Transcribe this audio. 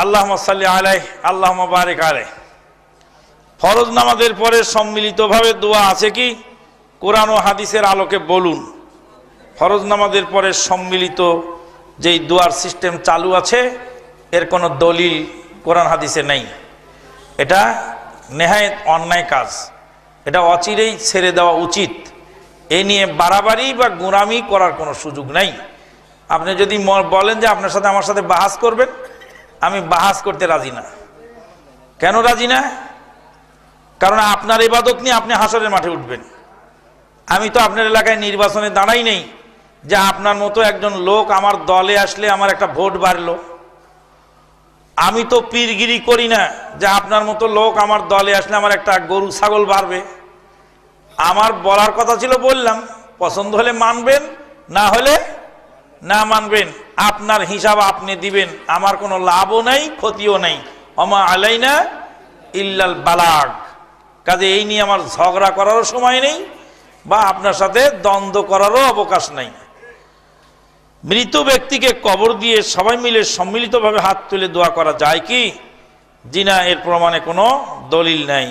আল্লাহুম্মা সাল্লি আলাইহি আল্লাহুম্মা বারিক আলাইহি। ফরজ নামাজের পরে সম্মিলিতভাবে দোয়া আছে কি? কোরআন ও হাদিসের আলোকে বলুন। ফরজ নামাজের পরে সম্মিলিত যেই দোয়ার সিস্টেম চালু আছে এর কোনো দলিল কোরআন হাদিসে নেই। এটা নেহায়েত অন্যায় কাজ, এটা অচিরেই ছেড়ে দেওয়া উচিত। এ নিয়ে বাড়াবাড়ি বা গোঁড়ামি করার কোনো সুযোগ নাই। আপনি যদি বলেন যে আপনার সাথে আমার সাথে বাহাস করবেন, আমি বাহাস করতে রাজি না। কেন রাজি না? কারণ আপনার ইবাদত নিয়ে আপনি হাসরের মাঠে উঠবেন। আমি তো আপনার এলাকায় নির্বাচনে দাঁড়াই নেই যে আপনার মতো একজন লোক আমার দলে আসলে আমার একটা ভোট বাড়লো। আমি তো পীরগিরি করি না যে আপনার মতো লোক আমার দলে আসলে আমার একটা গরু ছাগল বাড়বে। আমার বলার কথা ছিল, বললাম, পছন্দ হলে মানবেন, না হলে না মানবেন। আপনার হিসাব আপনি দিবেন, আমার কোনো লাভও নাই ক্ষতিও নাই। ওমা আলাইনা ইল্লাল বালাগ। কাজে এই নিয়ে আমার ঝগড়া করারও সময় নেই বা আপনার সাথে দ্বন্দ্ব করারও অবকাশ নাই। মৃত ব্যক্তিকে কবর দিয়ে সবাই মিলে সম্মিলিতভাবে হাত তুলে দোয়া করা যায় কি? জি না, এর প্রমাণে কোনো দলিল নাই।